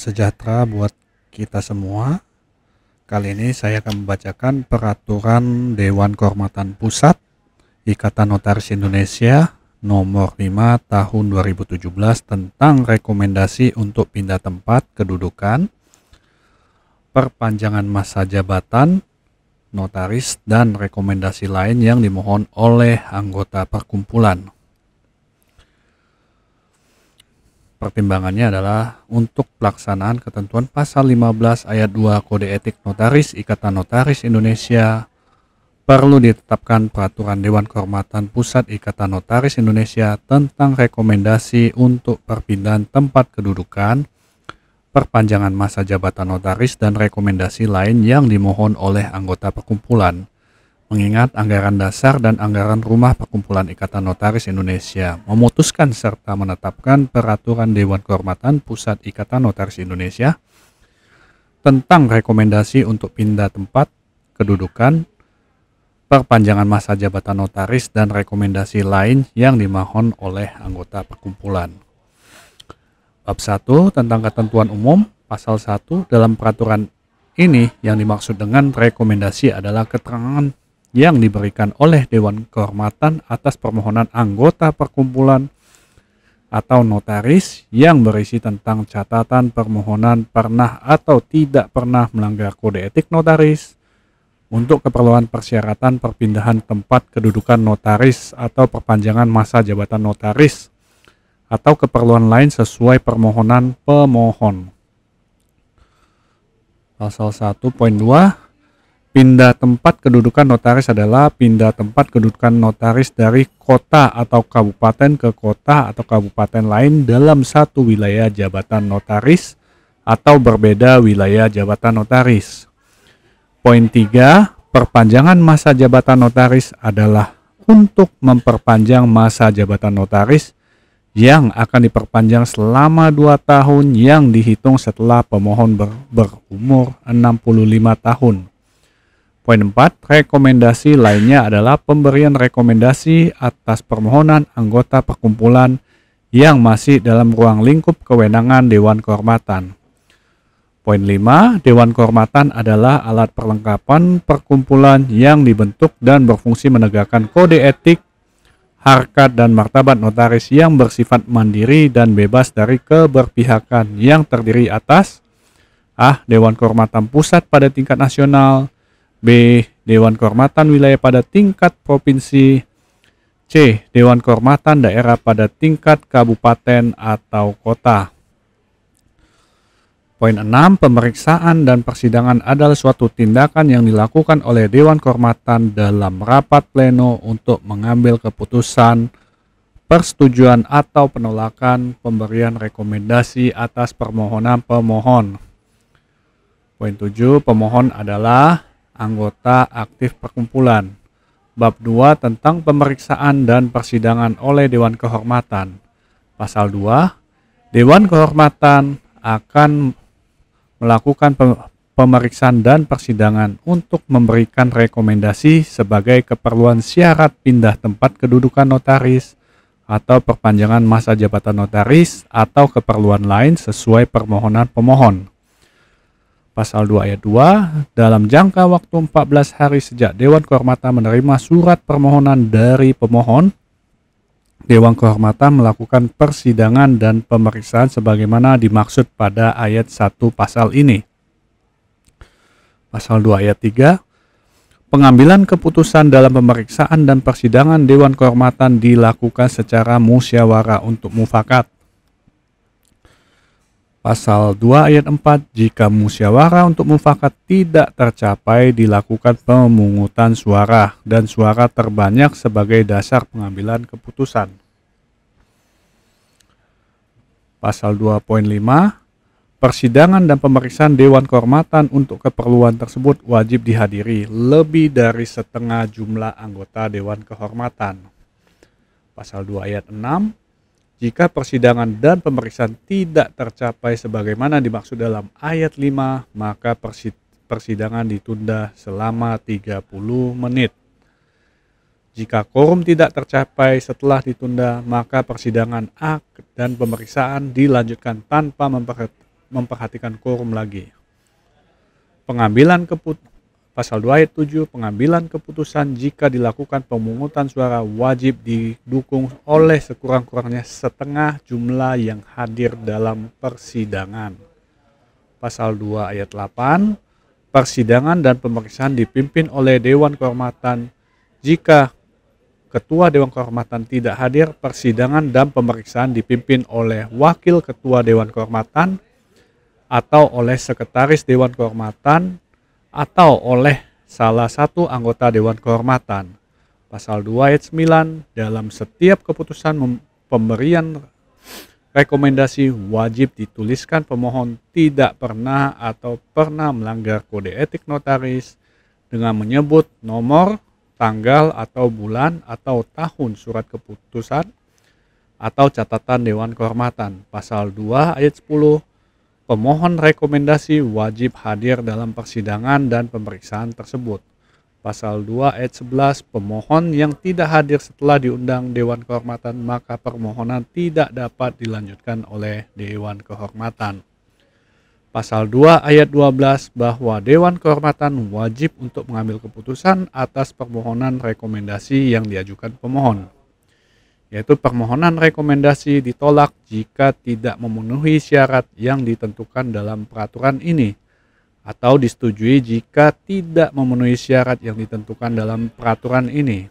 sejahtera buat kita semua. Kali ini saya akan membacakan peraturan Dewan Kehormatan Pusat Ikatan Notaris Indonesia nomor 5 tahun 2017 tentang rekomendasi untuk pindah tempat kedudukan, perpanjangan masa jabatan notaris, dan rekomendasi lain yang dimohon oleh anggota perkumpulan. Pertimbangannya adalah untuk pelaksanaan ketentuan pasal 15 ayat 2 Kode Etik Notaris Ikatan Notaris Indonesia, perlu ditetapkan peraturan Dewan Kehormatan Pusat Ikatan Notaris Indonesia tentang rekomendasi untuk perpindahan tempat kedudukan, perpanjangan masa jabatan notaris, dan rekomendasi lain yang dimohon oleh anggota perkumpulan. Mengingat anggaran dasar dan anggaran rumah perkumpulan Ikatan Notaris Indonesia memutuskan serta menetapkan peraturan Dewan Kehormatan Pusat Ikatan Notaris Indonesia tentang rekomendasi untuk pindah tempat kedudukan, perpanjangan masa jabatan notaris, dan rekomendasi lain yang dimohon oleh anggota perkumpulan. Bab 1 tentang ketentuan umum, pasal 1 dalam peraturan ini yang dimaksud dengan rekomendasi adalah keterangan yang diberikan oleh Dewan Kehormatan atas permohonan anggota perkumpulan atau notaris yang berisi tentang catatan permohonan pernah atau tidak pernah melanggar kode etik notaris untuk keperluan persyaratan perpindahan tempat kedudukan notaris atau perpanjangan masa jabatan notaris atau keperluan lain sesuai permohonan pemohon. Pasal 1.2, pindah tempat kedudukan notaris adalah pindah tempat kedudukan notaris dari kota atau kabupaten ke kota atau kabupaten lain dalam satu wilayah jabatan notaris atau berbeda wilayah jabatan notaris. Poin 3, perpanjangan masa jabatan notaris adalah untuk memperpanjang masa jabatan notaris yang akan diperpanjang selama 2 tahun yang dihitung setelah pemohon berumur 65 tahun. Poin 4, rekomendasi lainnya adalah pemberian rekomendasi atas permohonan anggota perkumpulan yang masih dalam ruang lingkup kewenangan Dewan Kehormatan. Poin 5, Dewan Kehormatan adalah alat perlengkapan perkumpulan yang dibentuk dan berfungsi menegakkan kode etik, harkat, dan martabat notaris yang bersifat mandiri dan bebas dari keberpihakan yang terdiri atas A. Dewan Kehormatan Pusat pada tingkat nasional, B. Dewan Kehormatan Wilayah pada tingkat provinsi, C. Dewan Kehormatan Daerah pada tingkat kabupaten atau kota. Poin 6, pemeriksaan dan persidangan adalah suatu tindakan yang dilakukan oleh Dewan Kehormatan dalam rapat pleno untuk mengambil keputusan, persetujuan atau penolakan pemberian rekomendasi atas permohonan pemohon. Poin 7, pemohon adalah anggota aktif perkumpulan. Bab 2 tentang pemeriksaan dan persidangan oleh Dewan Kehormatan. Pasal 2, Dewan Kehormatan akan melakukan pemeriksaan dan persidangan untuk memberikan rekomendasi sebagai keperluan syarat pindah tempat kedudukan notaris atau perpanjangan masa jabatan notaris atau keperluan lain sesuai permohonan pemohon. Pasal 2 ayat 2, dalam jangka waktu 14 hari sejak Dewan Kehormatan menerima surat permohonan dari pemohon, Dewan Kehormatan melakukan persidangan dan pemeriksaan sebagaimana dimaksud pada ayat 1 pasal ini. Pasal 2 ayat 3, pengambilan keputusan dalam pemeriksaan dan persidangan Dewan Kehormatan dilakukan secara musyawarah untuk mufakat. Pasal 2 ayat 4, jika musyawarah untuk mufakat tidak tercapai dilakukan pemungutan suara dan suara terbanyak sebagai dasar pengambilan keputusan. Pasal 2.5, persidangan dan pemeriksaan Dewan Kehormatan untuk keperluan tersebut wajib dihadiri lebih dari setengah jumlah anggota Dewan Kehormatan. Pasal 2 ayat 6, jika persidangan dan pemeriksaan tidak tercapai sebagaimana dimaksud dalam ayat 5, maka persidangan ditunda selama 30 menit. Jika quorum tidak tercapai setelah ditunda, maka persidangan dan pemeriksaan dilanjutkan tanpa memperhatikan quorum lagi. Pasal 2 ayat 7, pengambilan keputusan jika dilakukan pemungutan suara wajib didukung oleh sekurang-kurangnya setengah jumlah yang hadir dalam persidangan. Pasal 2 ayat 8, persidangan dan pemeriksaan dipimpin oleh Dewan Kehormatan. Jika Ketua Dewan Kehormatan tidak hadir, persidangan dan pemeriksaan dipimpin oleh Wakil Ketua Dewan Kehormatan atau oleh Sekretaris Dewan Kehormatan atau oleh salah satu anggota Dewan Kehormatan. Pasal 2 ayat 9, dalam setiap keputusan pemberian rekomendasi wajib dituliskan pemohon tidak pernah atau pernah melanggar kode etik notaris dengan menyebut nomor, tanggal atau bulan atau tahun surat keputusan atau catatan Dewan Kehormatan. Pasal 2 ayat 10, pemohon rekomendasi wajib hadir dalam persidangan dan pemeriksaan tersebut. Pasal 2 ayat 11, pemohon yang tidak hadir setelah diundang Dewan Kehormatan maka permohonan tidak dapat dilanjutkan oleh Dewan Kehormatan. Pasal 2 ayat 12, bahwa Dewan Kehormatan wajib untuk mengambil keputusan atas permohonan rekomendasi yang diajukan pemohon, yaitu permohonan rekomendasi ditolak jika tidak memenuhi syarat yang ditentukan dalam peraturan ini, atau disetujui jika tidak memenuhi syarat yang ditentukan dalam peraturan ini.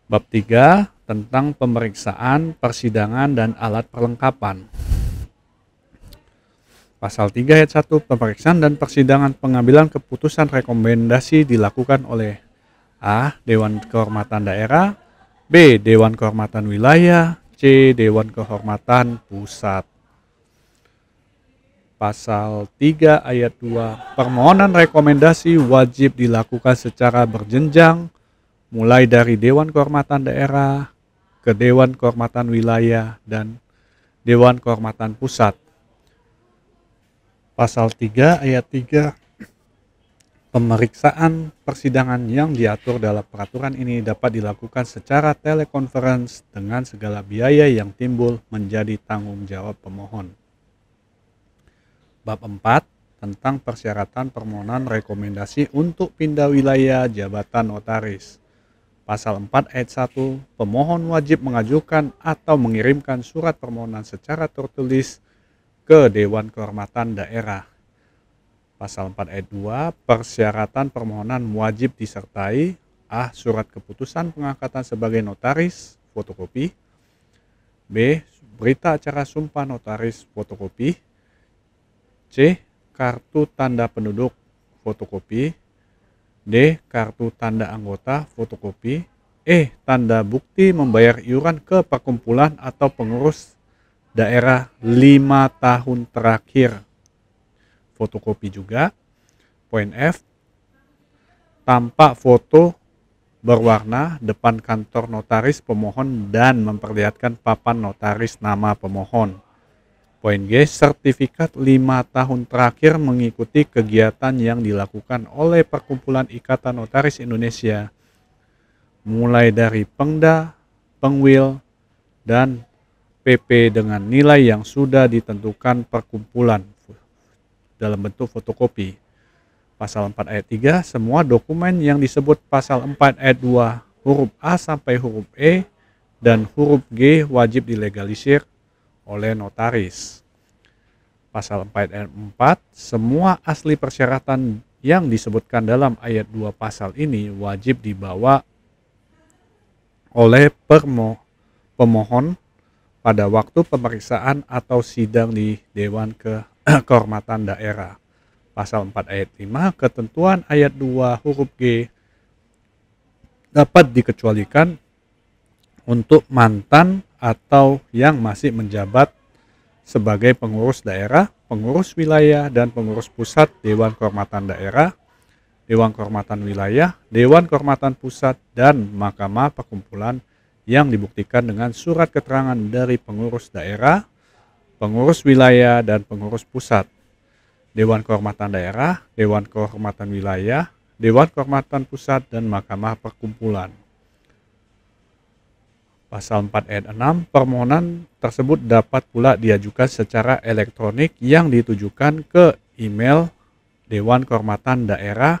Bab 3 tentang pemeriksaan, persidangan, dan alat perlengkapan. Pasal 3 ayat 1, pemeriksaan dan persidangan pengambilan keputusan rekomendasi dilakukan oleh A. Dewan Kehormatan Daerah, B. Dewan Kehormatan Wilayah, C. Dewan Kehormatan Pusat. Pasal 3 ayat 2, permohonan rekomendasi wajib dilakukan secara berjenjang, mulai dari Dewan Kehormatan Daerah ke Dewan Kehormatan Wilayah dan Dewan Kehormatan Pusat. Pasal 3 ayat 3, pemeriksaan persidangan yang diatur dalam peraturan ini dapat dilakukan secara telekonferensi dengan segala biaya yang timbul menjadi tanggung jawab pemohon. Bab 4 tentang persyaratan permohonan rekomendasi untuk pindah wilayah jabatan notaris. Pasal 4 ayat 1, pemohon wajib mengajukan atau mengirimkan surat permohonan secara tertulis ke Dewan Kehormatan Daerah. Pasal 4 ayat 2, persyaratan permohonan wajib disertai A. Surat keputusan pengangkatan sebagai notaris, fotokopi, B. Berita acara sumpah notaris, fotokopi, C. Kartu tanda penduduk, fotokopi, D. Kartu tanda anggota, fotokopi, E. Tanda bukti membayar iuran ke perkumpulan atau pengurus daerah 5 tahun terakhir, fotokopi juga. Poin F, tampak foto berwarna depan kantor notaris pemohon dan memperlihatkan papan notaris nama pemohon. Poin G, sertifikat 5 tahun terakhir mengikuti kegiatan yang dilakukan oleh Perkumpulan Ikatan Notaris Indonesia, mulai dari Pengda, Pengwil, dan PP dengan nilai yang sudah ditentukan perkumpulan dalam bentuk fotokopi. Pasal 4 ayat 3, semua dokumen yang disebut pasal 4 ayat 2 huruf A sampai huruf E dan huruf G wajib dilegalisir oleh notaris. Pasal 4 ayat 4, semua asli persyaratan yang disebutkan dalam ayat 2 pasal ini wajib dibawa oleh pemohon pada waktu pemeriksaan atau sidang di Dewan Kehormatan Daerah. Pasal 4 ayat 5, ketentuan ayat 2 huruf G dapat dikecualikan untuk mantan atau yang masih menjabat sebagai pengurus daerah, pengurus wilayah, dan pengurus pusat Dewan Kehormatan Daerah, Dewan Kehormatan Wilayah, Dewan Kehormatan Pusat, dan Mahkamah Perkumpulan yang dibuktikan dengan surat keterangan dari pengurus daerah, pengurus wilayah, dan pengurus pusat. Dewan Kehormatan Daerah, Dewan Kehormatan Wilayah, Dewan Kehormatan Pusat, dan Mahkamah Perkumpulan. Pasal 4 ayat 6, permohonan tersebut dapat pula diajukan secara elektronik yang ditujukan ke email Dewan Kehormatan Daerah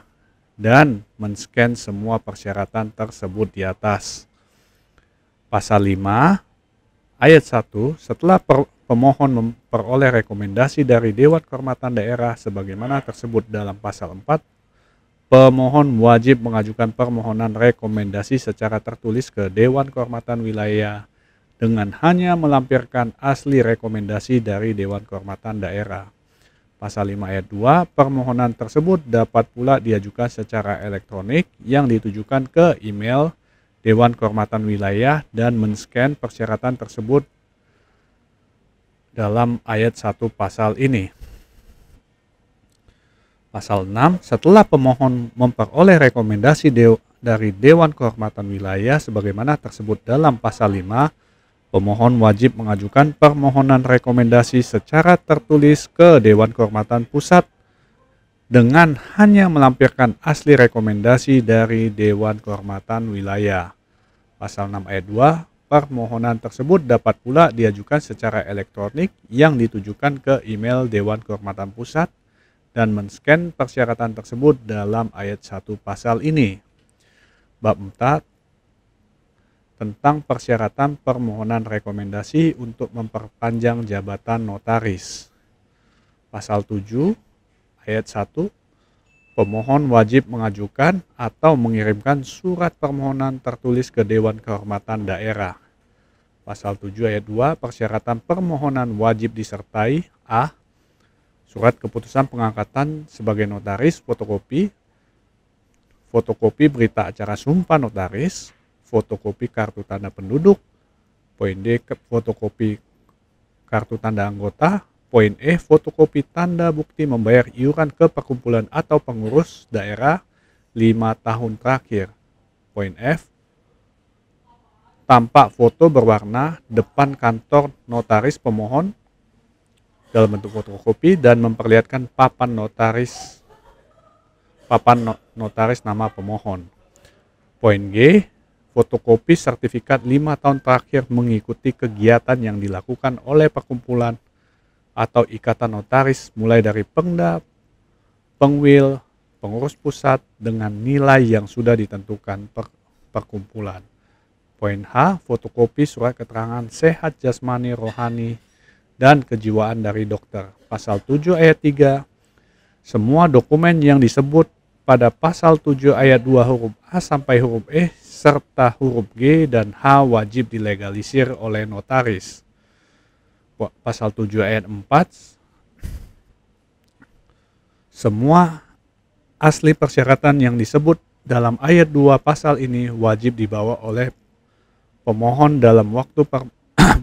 dan men-scan semua persyaratan tersebut di atas. Pasal 5 ayat 1, setelah pemohon memperoleh rekomendasi dari Dewan Kehormatan Daerah sebagaimana tersebut dalam pasal 4, pemohon wajib mengajukan permohonan rekomendasi secara tertulis ke Dewan Kehormatan Wilayah dengan hanya melampirkan asli rekomendasi dari Dewan Kehormatan Daerah. Pasal 5 ayat 2, permohonan tersebut dapat pula diajukan secara elektronik yang ditujukan ke email Dewan Kehormatan Wilayah dan men-scan persyaratan tersebut dalam ayat 1 pasal ini. Pasal 6, setelah pemohon memperoleh rekomendasi dari Dewan Kehormatan Wilayah sebagaimana tersebut dalam pasal 5, pemohon wajib mengajukan permohonan rekomendasi secara tertulis ke Dewan Kehormatan Pusat dengan hanya melampirkan asli rekomendasi dari Dewan Kehormatan Wilayah. Pasal 6 ayat 2, permohonan tersebut dapat pula diajukan secara elektronik yang ditujukan ke email Dewan Kehormatan Pusat dan men-scan persyaratan tersebut dalam ayat 1 pasal ini. Bab 4 tentang persyaratan permohonan rekomendasi untuk memperpanjang jabatan notaris. Pasal 7 ayat 1, pemohon wajib mengajukan atau mengirimkan surat permohonan tertulis ke Dewan Kehormatan Daerah. Pasal 7 ayat 2, persyaratan permohonan wajib disertai a. Surat keputusan pengangkatan sebagai notaris, fotokopi berita acara sumpah notaris, fotokopi kartu tanda penduduk, poin D, fotokopi kartu tanda anggota, poin E, fotokopi tanda bukti membayar iuran ke perkumpulan atau pengurus daerah 5 tahun terakhir, poin F, tampak foto berwarna depan kantor notaris pemohon dalam bentuk fotokopi dan memperlihatkan papan notaris nama pemohon. Poin G, fotokopi sertifikat 5 tahun terakhir mengikuti kegiatan yang dilakukan oleh perkumpulan atau ikatan notaris mulai dari Pengda, Pengwil, pengurus pusat dengan nilai yang sudah ditentukan perkumpulan. Poin H, fotokopi surat keterangan sehat jasmani, rohani, dan kejiwaan dari dokter. Pasal 7 ayat 3, semua dokumen yang disebut pada pasal 7 ayat 2 huruf A sampai huruf E serta huruf G dan H wajib dilegalisir oleh notaris. Pasal 7 ayat 4, semua asli persyaratan yang disebut dalam ayat 2 pasal ini wajib dibawa oleh pemohon dalam waktu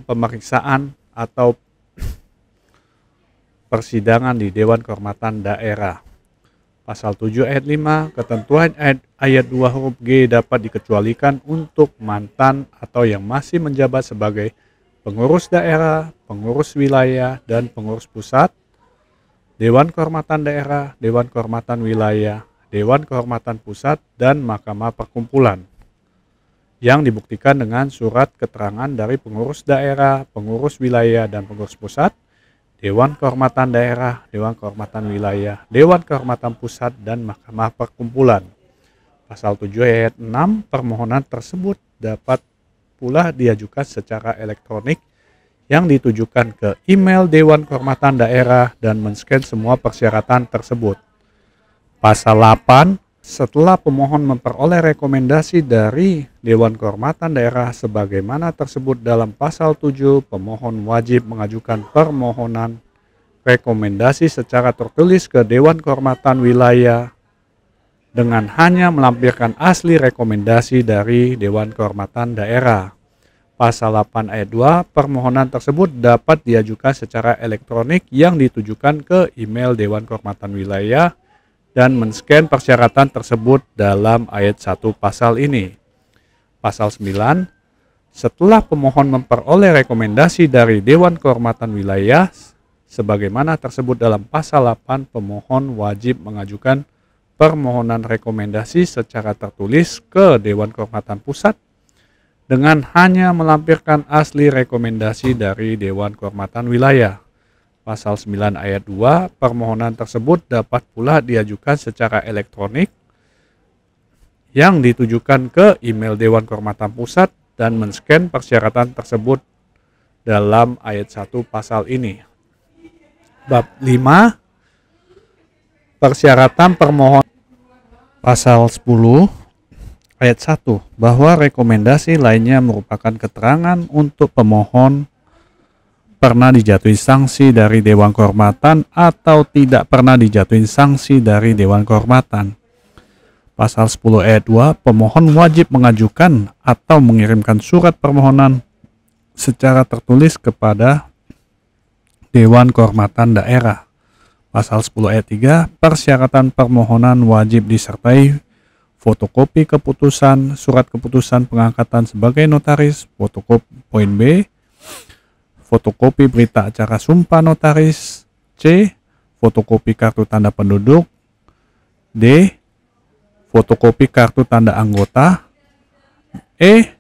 pemeriksaan atau persidangan di Dewan Kehormatan Daerah. Pasal 7 ayat 5, ketentuan ayat 2 huruf G dapat dikecualikan untuk mantan atau yang masih menjabat sebagai pengurus daerah, pengurus wilayah, dan pengurus pusat, Dewan Kehormatan Daerah, Dewan Kehormatan Wilayah, Dewan Kehormatan Pusat, dan Mahkamah Perkumpulan, yang dibuktikan dengan surat keterangan dari pengurus daerah, pengurus wilayah, dan pengurus pusat, Dewan Kehormatan Daerah, Dewan Kehormatan Wilayah, Dewan Kehormatan Pusat, dan Mahkamah Perkumpulan. Pasal 7 ayat 6, permohonan tersebut dapat pula diajukan secara elektronik yang ditujukan ke email Dewan Kehormatan Daerah dan men-scan semua persyaratan tersebut. Pasal 8, setelah pemohon memperoleh rekomendasi dari Dewan Kehormatan Daerah sebagaimana tersebut dalam pasal 7, pemohon wajib mengajukan permohonan rekomendasi secara tertulis ke Dewan Kehormatan Wilayah dengan hanya melampirkan asli rekomendasi dari Dewan Kehormatan Daerah. Pasal 8 ayat 2, permohonan tersebut dapat diajukan secara elektronik yang ditujukan ke email Dewan Kehormatan Wilayah dan men-scan persyaratan tersebut dalam ayat 1 pasal ini. Pasal 9, setelah pemohon memperoleh rekomendasi dari Dewan Kehormatan Wilayah sebagaimana tersebut dalam pasal 8, pemohon wajib mengajukan permohonan rekomendasi secara tertulis ke Dewan Kehormatan Pusat, dengan hanya melampirkan asli rekomendasi dari Dewan Kehormatan Wilayah. Pasal 9 ayat 2, permohonan tersebut dapat pula diajukan secara elektronik yang ditujukan ke email Dewan Kehormatan Pusat dan men-scan persyaratan tersebut dalam ayat 1 pasal ini. Bab 5, persyaratan permohonan. Pasal 10 ayat 1, bahwa rekomendasi lainnya merupakan keterangan untuk pemohon pernah dijatuhi sanksi dari Dewan Kehormatan atau tidak pernah dijatuhi sanksi dari Dewan Kehormatan. Pasal 10 ayat 2, pemohon wajib mengajukan atau mengirimkan surat permohonan secara tertulis kepada Dewan Kehormatan Daerah. Pasal 10 ayat 3, persyaratan permohonan wajib disertai fotokopi keputusan, surat keputusan pengangkatan sebagai notaris, fotokopi poin B, fotokopi berita acara sumpah notaris, C, fotokopi kartu tanda penduduk, D, fotokopi kartu tanda anggota, E,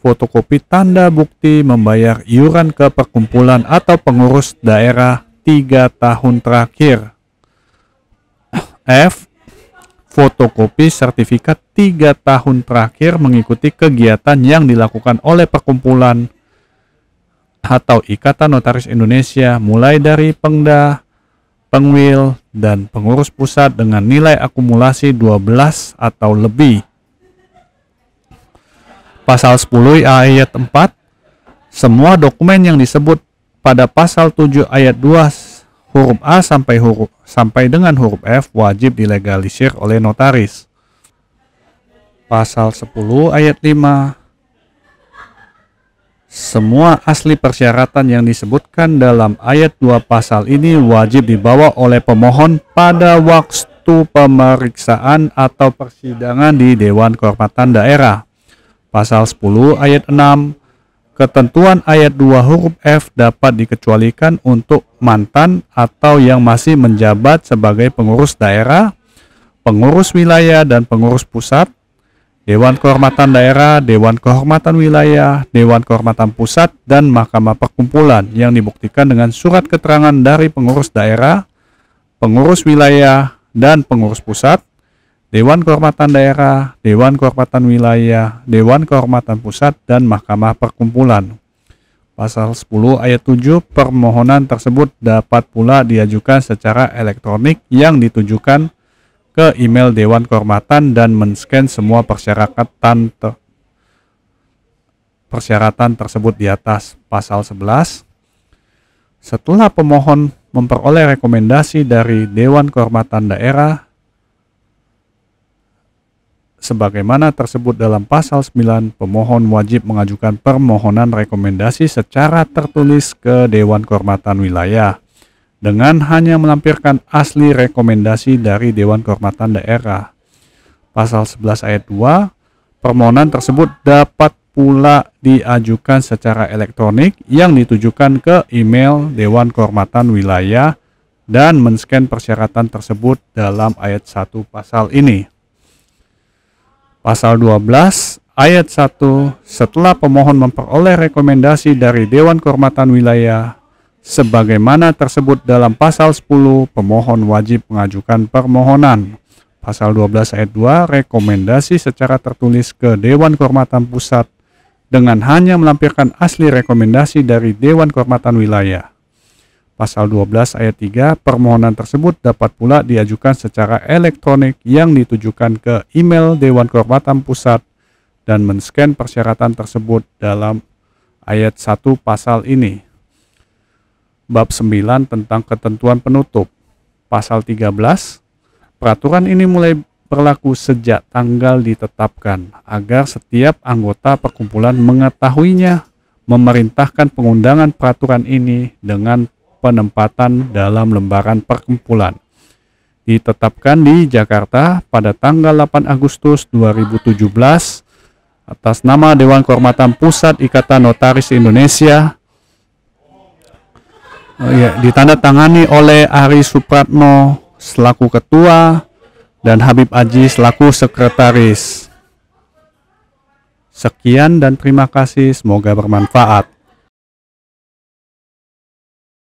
fotokopi tanda bukti membayar iuran ke perkumpulan atau pengurus daerah 3 tahun terakhir, F, fotokopi sertifikat 3 tahun terakhir mengikuti kegiatan yang dilakukan oleh perkumpulan atau Ikatan Notaris Indonesia mulai dari Pengda, Pengwil, dan pengurus pusat dengan nilai akumulasi 12 atau lebih. Pasal 10 ayat 4, semua dokumen yang disebut pada pasal 7 ayat 2 huruf A sampai dengan huruf F wajib dilegalisir oleh notaris. Pasal 10 ayat 5, semua asli persyaratan yang disebutkan dalam ayat 2 pasal ini wajib dibawa oleh pemohon pada waktu pemeriksaan atau persidangan di Dewan Kehormatan Daerah. Pasal 10 ayat 6, ketentuan ayat 2 huruf F dapat dikecualikan untuk mantan atau yang masih menjabat sebagai pengurus daerah, pengurus wilayah dan pengurus pusat, Dewan Kehormatan Daerah, Dewan Kehormatan Wilayah, Dewan Kehormatan Pusat, dan Mahkamah Perkumpulan yang dibuktikan dengan surat keterangan dari pengurus daerah, pengurus wilayah, dan pengurus pusat, Dewan Kehormatan Daerah, Dewan Kehormatan Wilayah, Dewan Kehormatan Pusat, dan Mahkamah Perkumpulan. Pasal 10 ayat 7, permohonan tersebut dapat pula diajukan secara elektronik yang ditujukan ke email Dewan Kehormatan dan men-scan semua persyaratan tersebut di atas. Pasal 11, setelah pemohon memperoleh rekomendasi dari Dewan Kehormatan Daerah sebagaimana tersebut dalam pasal 9, pemohon wajib mengajukan permohonan rekomendasi secara tertulis ke Dewan Kehormatan Wilayah dengan hanya melampirkan asli rekomendasi dari Dewan Kehormatan Daerah. Pasal 11 ayat 2, permohonan tersebut dapat pula diajukan secara elektronik yang ditujukan ke email Dewan Kehormatan Wilayah dan men-scan persyaratan tersebut dalam ayat 1 pasal ini. Pasal 12 ayat 1, setelah pemohon memperoleh rekomendasi dari Dewan Kehormatan Wilayah sebagaimana tersebut dalam pasal 10, pemohon wajib mengajukan permohonan. Pasal 12 ayat 2, rekomendasi secara tertulis ke Dewan Kehormatan Pusat dengan hanya melampirkan asli rekomendasi dari Dewan Kehormatan Wilayah. Pasal 12 ayat 3, permohonan tersebut dapat pula diajukan secara elektronik yang ditujukan ke email Dewan Kehormatan Pusat dan men-scan persyaratan tersebut dalam ayat 1 pasal ini. Bab 9 tentang ketentuan penutup. Pasal 13, peraturan ini mulai berlaku sejak tanggal ditetapkan agar setiap anggota perkumpulan mengetahuinya, memerintahkan pengundangan peraturan ini dengan penempatan dalam lembaran perkumpulan. Ditetapkan di Jakarta pada tanggal 8 Agustus 2017 atas nama Dewan Kehormatan Pusat Ikatan Notaris Indonesia. Ditandatangani oleh Ari Supratno selaku ketua dan Habib Aji selaku sekretaris. Sekian dan terima kasih, semoga bermanfaat.